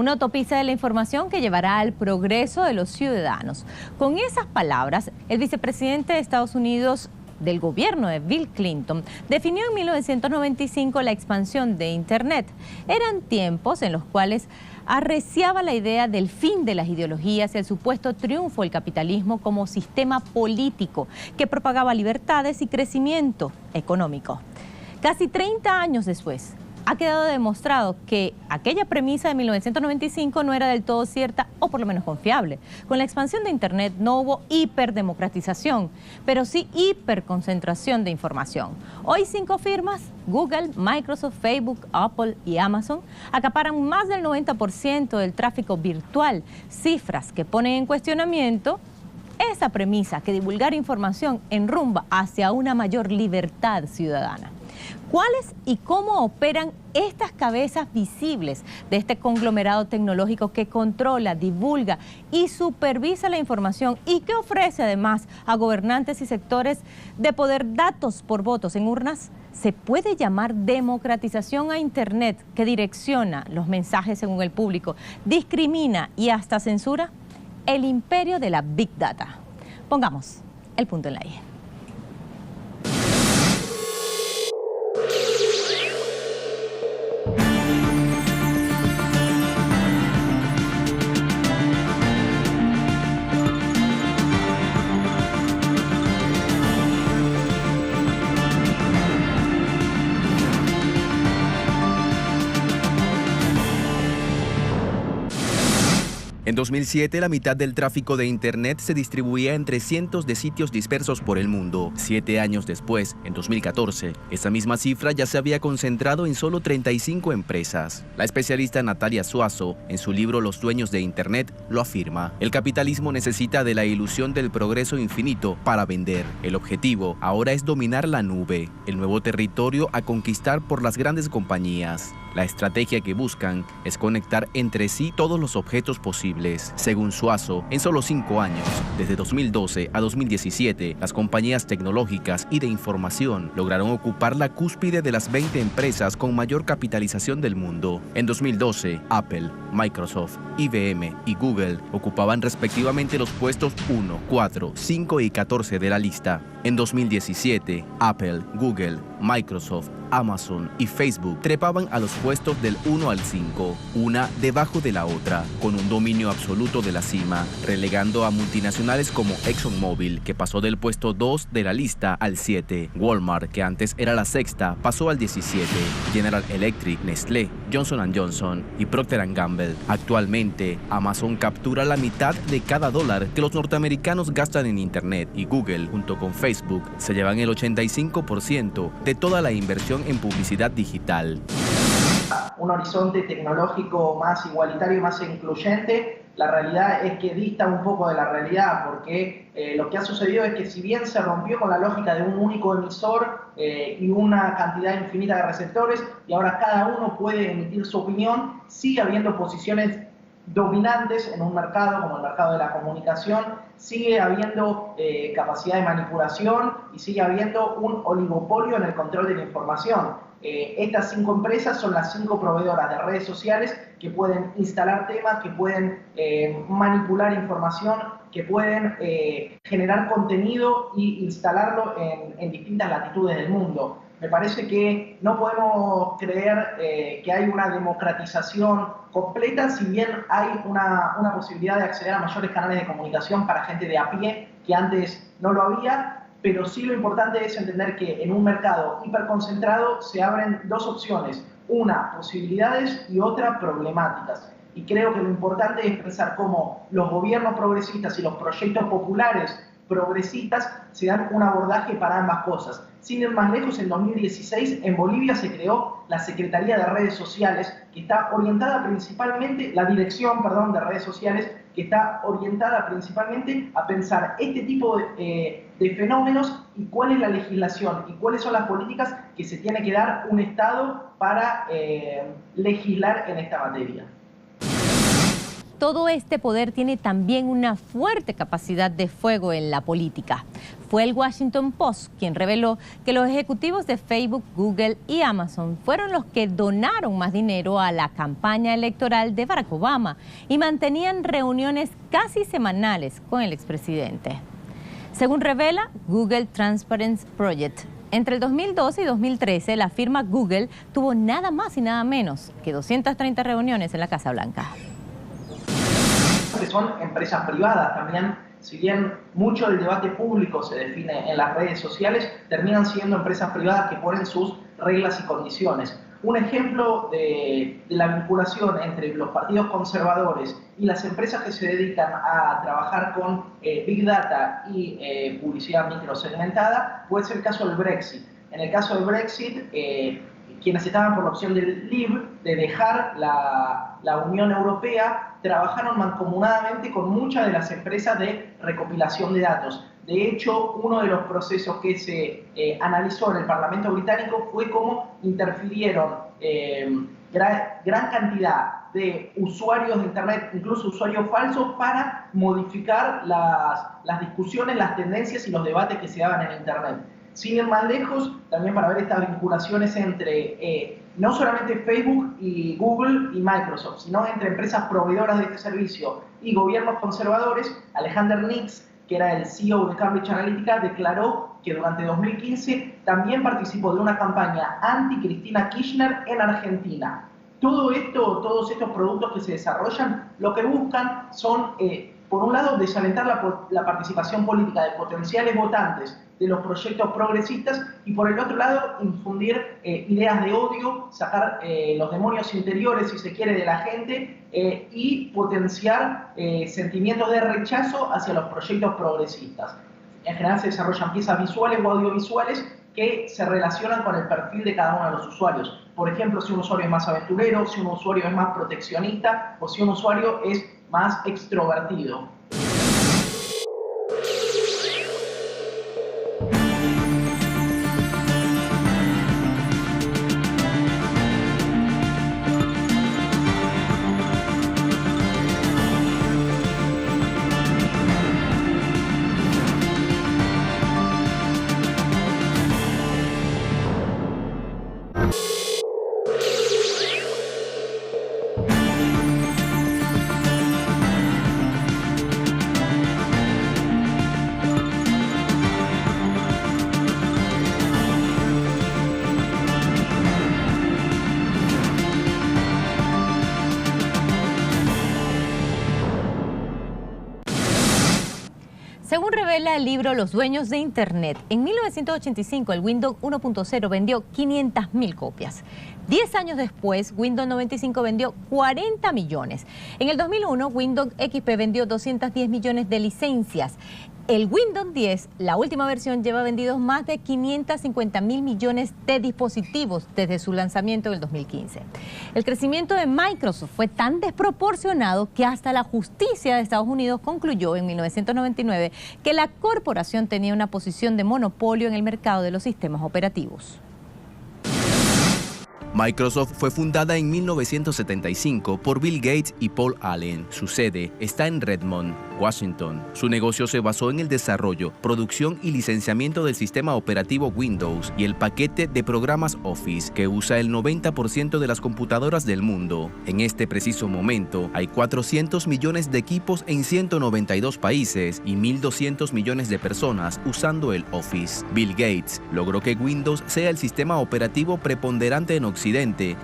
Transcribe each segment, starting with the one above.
una autopista de la información que llevará al progreso de los ciudadanos. Con esas palabras, el vicepresidente de Estados Unidos del gobierno de Bill Clinton definió en 1995 la expansión de Internet. Eran tiempos en los cuales arreciaba la idea del fin de las ideologías y el supuesto triunfo del capitalismo como sistema político que propagaba libertades y crecimiento económico. Casi 30 años después, ha quedado demostrado que aquella premisa de 1995 no era del todo cierta o por lo menos confiable. Con la expansión de Internet no hubo hiperdemocratización, pero sí hiperconcentración de información. Hoy 5 firmas, Google, Microsoft, Facebook, Apple y Amazon, acaparan más del 90% del tráfico virtual, cifras que ponen en cuestionamiento esa premisa que divulgar información enrumba hacia una mayor libertad ciudadana. ¿Cuáles y cómo operan estas cabezas visibles de este conglomerado tecnológico que controla, divulga y supervisa la información y que ofrece además a gobernantes y sectores de poder datos por votos en urnas? ¿Se puede llamar democratización a Internet que direcciona los mensajes según el público, discrimina y hasta censura? El imperio de la Big Data. Pongamos el punto en la I. En 2007, la mitad del tráfico de Internet se distribuía entre cientos de sitios dispersos por el mundo. 7 años después, en 2014, esa misma cifra ya se había concentrado en solo 35 empresas. La especialista Natalia Suazo, en su libro Los dueños de Internet, lo afirma. El capitalismo necesita de la ilusión del progreso infinito para vender. El objetivo ahora es dominar la nube, el nuevo territorio a conquistar por las grandes compañías. La estrategia que buscan es conectar entre sí todos los objetos posibles. Según Suazo, en solo 5 años, desde 2012 a 2017, las compañías tecnológicas y de información lograron ocupar la cúspide de las 20 empresas con mayor capitalización del mundo. En 2012, Apple, Microsoft, IBM y Google ocupaban respectivamente los puestos 1, 4, 5 y 14 de la lista. En 2017, Apple, Google, Microsoft, Amazon y Facebook trepaban a los puestos del 1 al 5, una debajo de la otra, con un dominio absoluto de la cima, relegando a multinacionales como ExxonMobil, que pasó del puesto 2 de la lista al 7, Walmart, que antes era la sexta, pasó al 17, General Electric, Nestlé, Johnson & Johnson y Procter & Gamble. Actualmente, Amazon captura la mitad de cada dólar que los norteamericanos gastan en Internet y Google, junto con Facebook, se llevan el 85% de toda la inversión en publicidad digital. Un horizonte tecnológico más igualitario y más incluyente, la realidad es que dista un poco de la realidad, porque lo que ha sucedido es que si bien se rompió con la lógica de un único emisor y una cantidad infinita de receptores, y ahora cada uno puede emitir su opinión, sigue habiendo posiciones dominantes en un mercado como el mercado de la comunicación, sigue habiendo capacidad de manipulación y sigue habiendo un oligopolio en el control de la información. Estas 5 empresas son las 5 proveedoras de redes sociales que pueden instalar temas, que pueden manipular información, que pueden generar contenido e instalarlo en distintas latitudes del mundo. Me parece que no podemos creer que hay una democratización completa, si bien hay una posibilidad de acceder a mayores canales de comunicación para gente de a pie, que antes no lo había, pero sí lo importante es entender que en un mercado hiperconcentrado se abren 2 opciones, una, posibilidades y otra, problemáticas. Y creo que lo importante es pensar cómo los gobiernos progresistas y los proyectos populares progresistas se dan un abordaje para ambas cosas. Sin ir más lejos, en 2016 en Bolivia se creó la Secretaría de Redes Sociales, que está orientada principalmente, la Dirección, de Redes Sociales, que está orientada principalmente a pensar este tipo de fenómenos y cuál es la legislación y cuáles son las políticas que se tiene que dar un Estado para legislar en esta materia. todo este poder tiene también una fuerte capacidad de fuego en la política. Fue el Washington Post quien reveló que los ejecutivos de Facebook, Google y Amazon fueron los que donaron más dinero a la campaña electoral de Barack Obama y mantenían reuniones casi semanales con el expresidente. Según revela Google Transparency Project, entre el 2012 y 2013, la firma Google tuvo nada más y nada menos que 230 reuniones en la Casa Blanca. Que son empresas privadas también, si bien mucho del debate público se define en las redes sociales, terminan siendo empresas privadas que ponen sus reglas y condiciones. Un ejemplo de la vinculación entre los partidos conservadores y las empresas que se dedican a trabajar con Big Data y publicidad microsegmentada puede ser el caso del Brexit. En el caso del Brexit, quienes estaban por la opción del Leave, de dejar la Unión Europea, trabajaron mancomunadamente con muchas de las empresas de recopilación de datos. De hecho, uno de los procesos que se analizó en el Parlamento británico fue cómo interfirieron gran cantidad de usuarios de Internet, incluso usuarios falsos, para modificar las discusiones, las tendencias y los debates que se daban en Internet. Sin ir más lejos, también para ver estas vinculaciones entre no solamente Facebook y Google y Microsoft, sino entre empresas proveedoras de este servicio y gobiernos conservadores, Alejandro Nix, que era el CEO de Cambridge Analytica, declaró que durante 2015 también participó de una campaña anti-Cristina Kirchner en Argentina. Todos estos productos que se desarrollan, lo que buscan son, por un lado, desalentar la participación política de potenciales votantes de los proyectos progresistas y, por el otro lado, infundir ideas de odio, sacar los demonios interiores, si se quiere, de la gente y potenciar sentimientos de rechazo hacia los proyectos progresistas. En general se desarrollan piezas visuales o audiovisuales que se relacionan con el perfil de cada uno de los usuarios. Por ejemplo, si un usuario es más aventurero, si un usuario es más proteccionista o si un usuario es más extrovertido. Según revela el libro Los dueños de Internet, en 1985 el Windows 1.0 vendió 500.000 copias. 10 años después, Windows 95 vendió 40 millones. En el 2001, Windows XP vendió 210 millones de licencias. El Windows 10, la última versión, lleva vendidos más de 550.000 millones de dispositivos desde su lanzamiento en el 2015. El crecimiento de Microsoft fue tan desproporcionado que hasta la justicia de Estados Unidos concluyó en 1999 que la corporación tenía una posición de monopolio en el mercado de los sistemas operativos. Microsoft fue fundada en 1975 por Bill Gates y Paul Allen. Su sede está en Redmond, Washington. Su negocio se basó en el desarrollo, producción y licenciamiento del sistema operativo Windows y el paquete de programas Office, que usa el 90% de las computadoras del mundo. En este preciso momento, hay 400 millones de equipos en 192 países y 1.200 millones de personas usando el Office. Bill Gates logró que Windows sea el sistema operativo preponderante en Occidente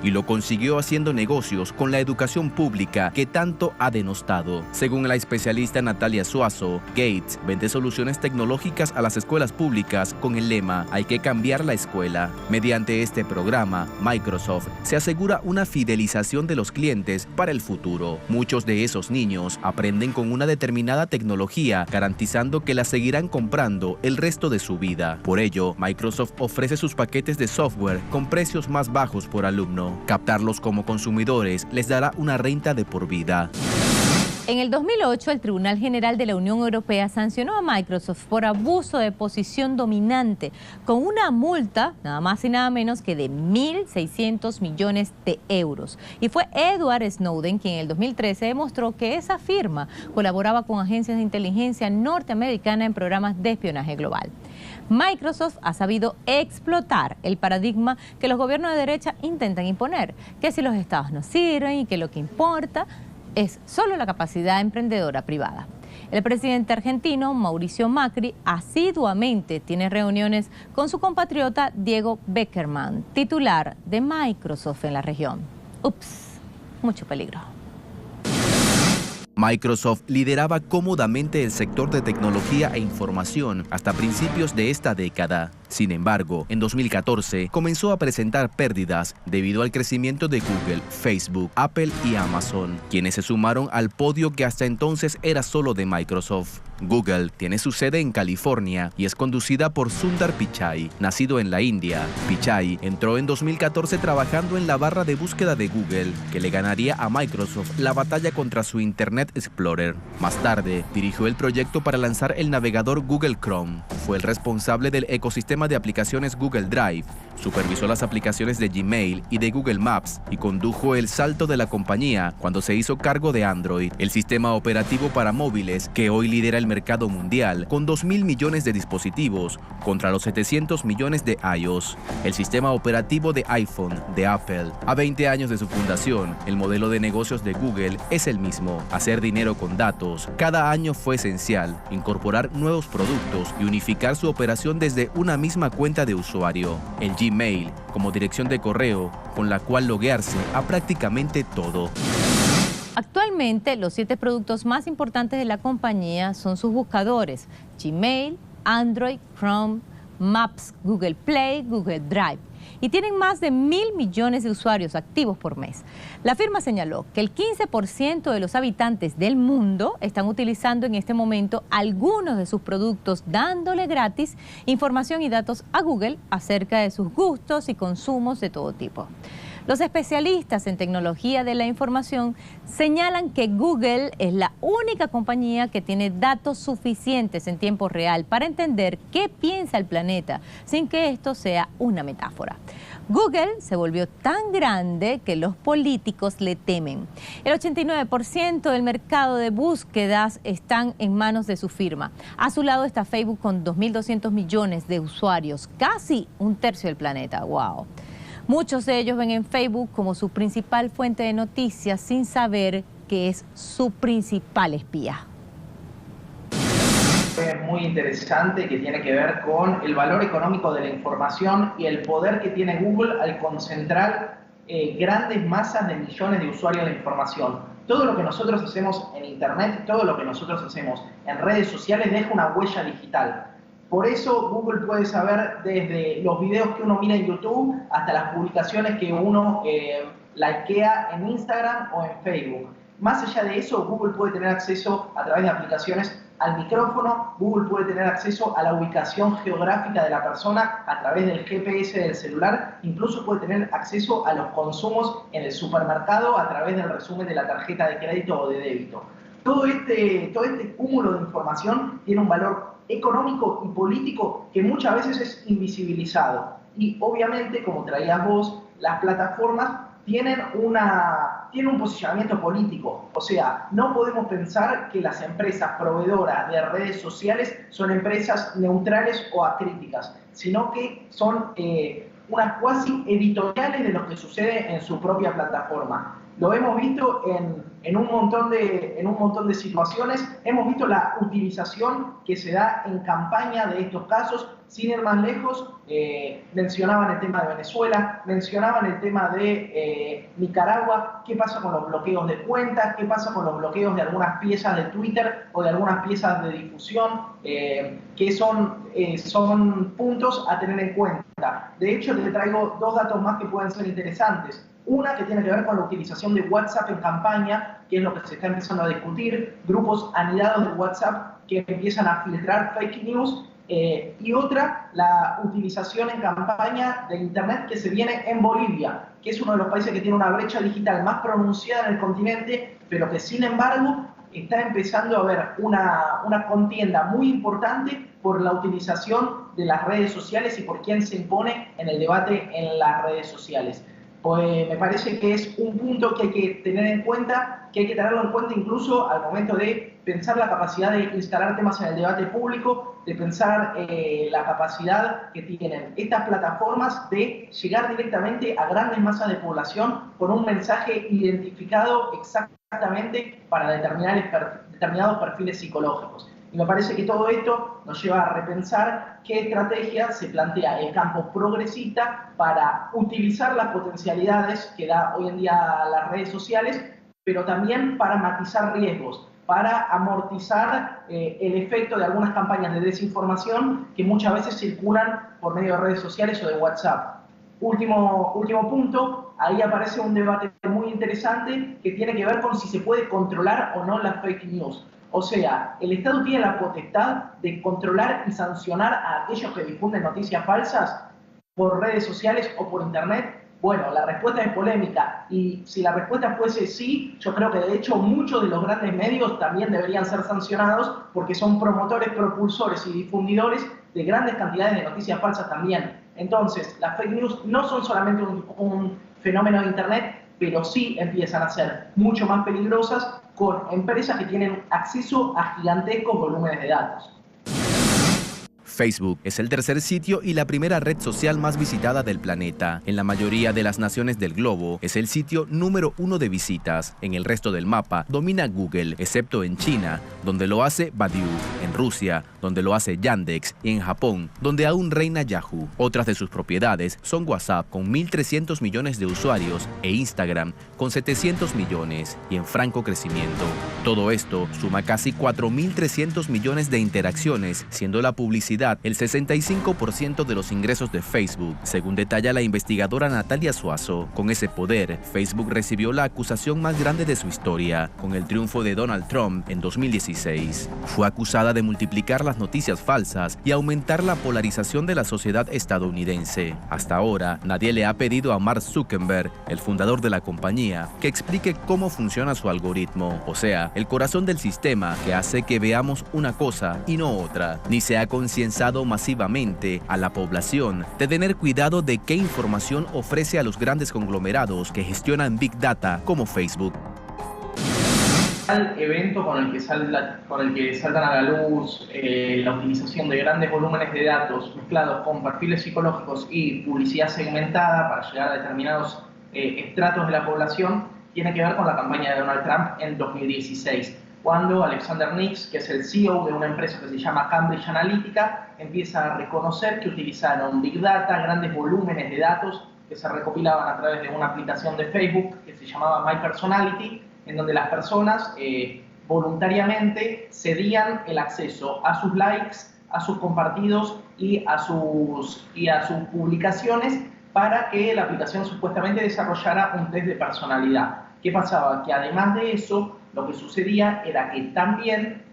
y lo consiguió haciendo negocios con la educación pública que tanto ha denostado. Según la especialista Natalia Suazo, Gates vende soluciones tecnológicas a las escuelas públicas con el lema "Hay que cambiar la escuela". Mediante este programa, Microsoft se asegura una fidelización de los clientes para el futuro. Muchos de esos niños aprenden con una determinada tecnología, garantizando que la seguirán comprando el resto de su vida. Por ello, Microsoft ofrece sus paquetes de software con precios más bajos por alumno. Captarlos como consumidores les dará una renta de por vida. En el 2008, el Tribunal General de la Unión Europea sancionó a Microsoft por abuso de posición dominante con una multa, nada más y nada menos que de 1.600 millones de euros. Y fue Edward Snowden quien en el 2013 demostró que esa firma colaboraba con agencias de inteligencia norteamericana en programas de espionaje global. Microsoft ha sabido explotar el paradigma que los gobiernos de derecha intentan imponer, que si los estados no sirven y que lo que importa es solo la capacidad emprendedora privada. El presidente argentino, Mauricio Macri, asiduamente tiene reuniones con su compatriota Diego Beckerman, titular de Microsoft en la región. Ups, mucho peligro. Microsoft lideraba cómodamente el sector de tecnología e información hasta principios de esta década. Sin embargo, en 2014 comenzó a presentar pérdidas debido al crecimiento de Google, Facebook, Apple y Amazon, quienes se sumaron al podio que hasta entonces era solo de Microsoft. Google tiene su sede en California y es conducida por Sundar Pichai, nacido en la India. Pichai entró en 2014 trabajando en la barra de búsqueda de Google, que le ganaría a Microsoft la batalla contra su Internet Explorer. Más tarde, dirigió el proyecto para lanzar el navegador Google Chrome. Fue el responsable del ecosistema de aplicaciones Google Drive, supervisó las aplicaciones de Gmail y de Google Maps y condujo el salto de la compañía cuando se hizo cargo de Android, el sistema operativo para móviles que hoy lidera el mercado mundial con 2.000 millones de dispositivos contra los 700 millones de iOS. El sistema operativo de iPhone de Apple. A 20 años de su fundación, el modelo de negocios de Google es el mismo: hacer dinero con datos. Cada año fue esencial incorporar nuevos productos y unificar su operación desde una misma cuenta de usuario, el Gmail, como dirección de correo con la cual loguearse a prácticamente todo. Actualmente, los 7 productos más importantes de la compañía son sus buscadores: Gmail, Android, Chrome, Maps, Google Play, Google Drive. Y tienen más de 1.000 millones de usuarios activos por mes. La firma señaló que el 15% de los habitantes del mundo están utilizando en este momento algunos de sus productos, dándole gratis información y datos a Google acerca de sus gustos y consumos de todo tipo. Los especialistas en tecnología de la información señalan que Google es la única compañía que tiene datos suficientes en tiempo real para entender qué piensa el planeta, sin que esto sea una metáfora. Google se volvió tan grande que los políticos le temen. El 89% del mercado de búsquedas están en manos de su firma. A su lado está Facebook con 2.200 millones de usuarios, casi un tercio del planeta. ¡Wow! Muchos de ellos ven en Facebook como su principal fuente de noticias sin saber que es su principal espía. Muy interesante, que tiene que ver con el valor económico de la información y el poder que tiene Google al concentrar grandes masas de millones de usuarios de información. Todo lo que nosotros hacemos en Internet, todo lo que nosotros hacemos en redes sociales deja una huella digital. Por eso Google puede saber desde los videos que uno mira en YouTube hasta las publicaciones que uno likea en Instagram o en Facebook. Más allá de eso, Google puede tener acceso a través de aplicaciones al micrófono, Google puede tener acceso a la ubicación geográfica de la persona a través del GPS del celular, incluso puede tener acceso a los consumos en el supermercado a través del resumen de la tarjeta de crédito o de débito. Todo este cúmulo de información tiene un valor económico y político que muchas veces es invisibilizado. Y obviamente, como traías vos, las plataformas tienen un posicionamiento político. O sea, no podemos pensar que las empresas proveedoras de redes sociales son empresas neutrales o acríticas, sino que son unas cuasi editoriales de lo que sucede en su propia plataforma. Lo hemos visto en un montón de situaciones, hemos visto la utilización que se da en campaña de estos casos. Sin ir más lejos, mencionaban el tema de Venezuela, mencionaban el tema de Nicaragua, qué pasa con los bloqueos de cuentas, qué pasa con los bloqueos de algunas piezas de Twitter o de algunas piezas de difusión, que son puntos a tener en cuenta. De hecho, te traigo 2 datos más que pueden ser interesantes. Una que tiene que ver con la utilización de WhatsApp en campaña, que es lo que se está empezando a discutir, grupos anidados de WhatsApp que empiezan a filtrar fake news, y otra, la utilización en campaña de Internet que se viene en Bolivia, que es uno de los países que tiene una brecha digital más pronunciada en el continente, pero que sin embargo está empezando a haber una contienda muy importante por la utilización de las redes sociales y por quién se impone en el debate en las redes sociales. Pues me parece que es un punto que hay que tener en cuenta, que hay que tenerlo en cuenta incluso al momento de pensar la capacidad de instalar temas en el debate público, de pensar la capacidad que tienen estas plataformas de llegar directamente a grandes masas de población con un mensaje identificado exactamente para determinados perfiles psicológicos. Y me parece que todo esto nos lleva a repensar qué estrategia se plantea el campo progresista para utilizar las potencialidades que da hoy en día las redes sociales, pero también para matizar riesgos, para amortizar el efecto de algunas campañas de desinformación que muchas veces circulan por medio de redes sociales o de WhatsApp. Último punto, ahí aparece un debate muy interesante que tiene que ver con si se puede controlar o no las fake news. O sea, ¿el Estado tiene la potestad de controlar y sancionar a aquellos que difunden noticias falsas por redes sociales o por Internet? Bueno, la respuesta es polémica y si la respuesta fuese sí, yo creo que de hecho muchos de los grandes medios también deberían ser sancionados porque son promotores, propulsores y difundidores de grandes cantidades de noticias falsas también. Entonces, las fake news no son solamente un fenómeno de Internet, pero sí empiezan a ser mucho más peligrosas con empresas que tienen acceso a gigantescos volúmenes de datos. Facebook es el tercer sitio y la primera red social más visitada del planeta. En la mayoría de las naciones del globo es el sitio número 1 de visitas. En el resto del mapa domina Google, excepto en China, donde lo hace Baidu, en Rusia, donde lo hace Yandex, y en Japón, donde aún reina Yahoo. Otras de sus propiedades son WhatsApp, con 1.300 millones de usuarios, e Instagram, con 700 millones, y en franco crecimiento. Todo esto suma casi 4.300 millones de interacciones, siendo la publicidad el 65% de los ingresos de Facebook, según detalla la investigadora Natalia Suazo. Con ese poder, Facebook recibió la acusación más grande de su historia, con el triunfo de Donald Trump en 2016. Fue acusada de multiplicar las noticias falsas y aumentar la polarización de la sociedad estadounidense. Hasta ahora, nadie le ha pedido a Mark Zuckerberg, el fundador de la compañía, que explique cómo funciona su algoritmo, o sea, el corazón del sistema que hace que veamos una cosa y no otra, ni se ha concienciado masivamente a la población de tener cuidado de qué información ofrece a los grandes conglomerados que gestionan Big Data como Facebook. El evento con el que saltan a la luz la utilización de grandes volúmenes de datos mezclados con perfiles psicológicos y publicidad segmentada para llegar a determinados estratos de la población tiene que ver con la campaña de Donald Trump en 2016. Cuando Alexander Nix, que es el CEO de una empresa que se llama Cambridge Analytica, empieza a reconocer que utilizaron Big Data, grandes volúmenes de datos que se recopilaban a través de una aplicación de Facebook que se llamaba My Personality, en donde las personas voluntariamente cedían el acceso a sus likes, a sus compartidos y a sus publicaciones para que la aplicación supuestamente desarrollara un test de personalidad. ¿Qué pasaba? Que además de eso, lo que sucedía era que también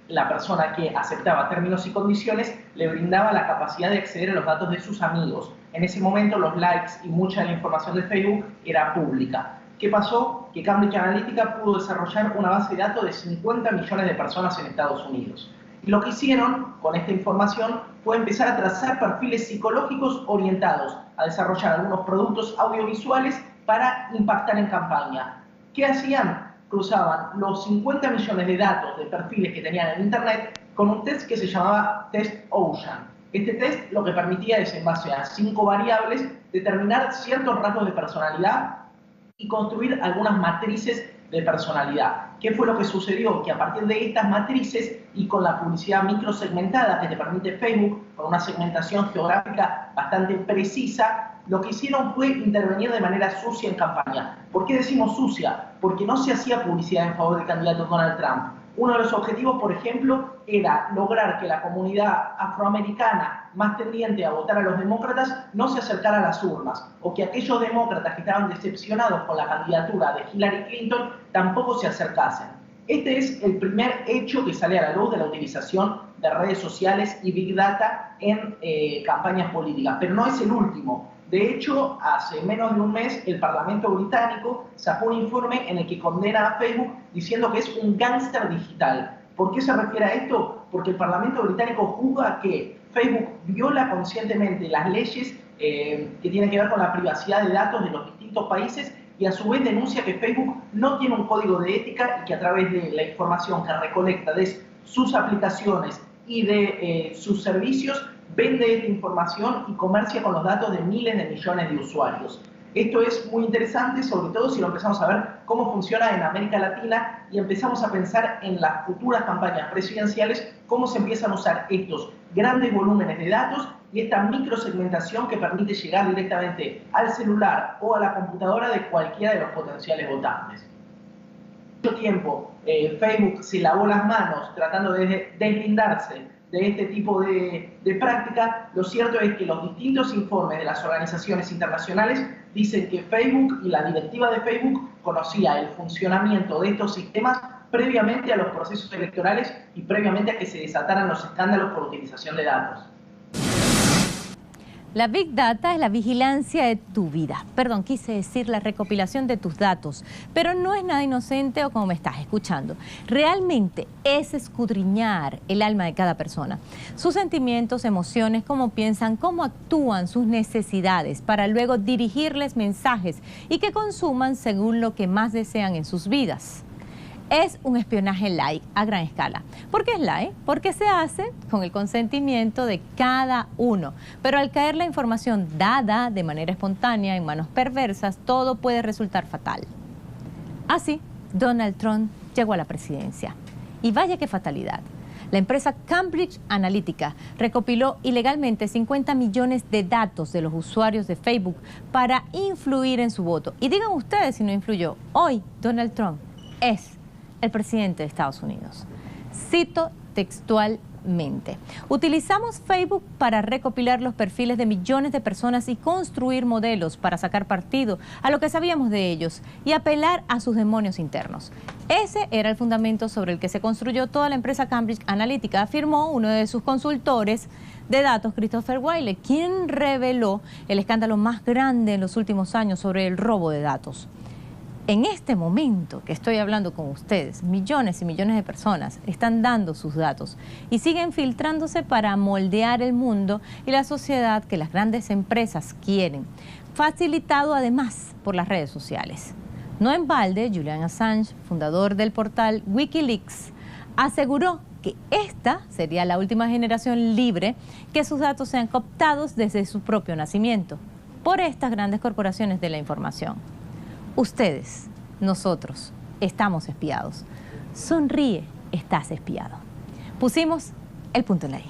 la persona que aceptaba términos y condiciones le brindaba la capacidad de acceder a los datos de sus amigos. En ese momento los likes y mucha de la información de Facebook era pública. ¿Qué pasó? Que Cambridge Analytica pudo desarrollar una base de datos de 50 millones de personas en Estados Unidos. Y lo que hicieron con esta información fue empezar a trazar perfiles psicológicos orientados a desarrollar algunos productos audiovisuales para impactar en campaña. ¿Qué hacían? Cruzaban los 50 millones de datos de perfiles que tenían en Internet con un test que se llamaba Test Ocean. Este test lo que permitía es, en base a 5 variables, determinar ciertos rasgos de personalidad y construir algunas matrices de personalidad. ¿Qué fue lo que sucedió? Que a partir de estas matrices y con la publicidad microsegmentada que te permite Facebook, con una segmentación geográfica bastante precisa, lo que hicieron fue intervenir de manera sucia en campaña. ¿Por qué decimos sucia? Porque no se hacía publicidad en favor del candidato Donald Trump. Uno de los objetivos, por ejemplo, era lograr que la comunidad afroamericana más tendiente a votar a los demócratas no se acercara a las urnas, o que aquellos demócratas que estaban decepcionados con la candidatura de Hillary Clinton tampoco se acercasen. Este es el primer hecho que sale a la luz de la utilización de redes sociales y Big Data en campañas políticas, pero no es el último. De hecho, hace menos de un mes el Parlamento británico sacó un informe en el que condena a Facebook diciendo que es un gángster digital. ¿Por qué se refiere a esto? Porque el Parlamento británico juzga que Facebook viola conscientemente las leyes que tienen que ver con la privacidad de datos de los distintos países y a su vez denuncia que Facebook no tiene un código de ética y que a través de la información que recolecta de sus aplicaciones y de sus servicios vende esta información y comercia con los datos de miles de millones de usuarios. Esto es muy interesante, sobre todo si lo empezamos a ver cómo funciona en América Latina y empezamos a pensar en las futuras campañas presidenciales, cómo se empiezan a usar estos grandes volúmenes de datos y esta microsegmentación que permite llegar directamente al celular o a la computadora de cualquiera de los potenciales votantes. Mucho tiempo Facebook se lavó las manos tratando de deslindarse de este tipo de práctica. Lo cierto es que los distintos informes de las organizaciones internacionales dicen que Facebook y la directiva de Facebook conocía el funcionamiento de estos sistemas previamente a los procesos electorales y previamente a que se desataran los escándalos por utilización de datos. La Big Data es la vigilancia de tu vida. Perdón, quise decir la recopilación de tus datos. Pero no es nada inocente o como me estás escuchando. Realmente es escudriñar el alma de cada persona. Sus sentimientos, emociones, cómo piensan, cómo actúan, sus necesidades, para luego dirigirles mensajes y que consuman según lo que más desean en sus vidas. Es un espionaje light a gran escala. ¿Por qué es light? Porque se hace con el consentimiento de cada uno. Pero al caer la información dada de manera espontánea en manos perversas, todo puede resultar fatal. Así, Donald Trump llegó a la presidencia. Y vaya qué fatalidad. La empresa Cambridge Analytica recopiló ilegalmente 50 millones de datos de los usuarios de Facebook para influir en su voto. Y digan ustedes si no influyó. Hoy, Donald Trump es el presidente de Estados Unidos. Cito textualmente: utilizamos Facebook para recopilar los perfiles de millones de personas y construir modelos para sacar partido a lo que sabíamos de ellos y apelar a sus demonios internos. Ese era el fundamento sobre el que se construyó toda la empresa Cambridge Analytica, afirmó uno de sus consultores de datos, Christopher Wylie, quien reveló el escándalo más grande en los últimos años sobre el robo de datos. En este momento que estoy hablando con ustedes, millones y millones de personas están dando sus datos y siguen filtrándose para moldear el mundo y la sociedad que las grandes empresas quieren, facilitado además por las redes sociales. No en balde, Julian Assange, fundador del portal Wikileaks, aseguró que esta sería la última generación libre que sus datos sean cooptados desde su propio nacimiento por estas grandes corporaciones de la información. Ustedes, nosotros, estamos espiados. Sonríe, estás espiado. Pusimos el punto en la I.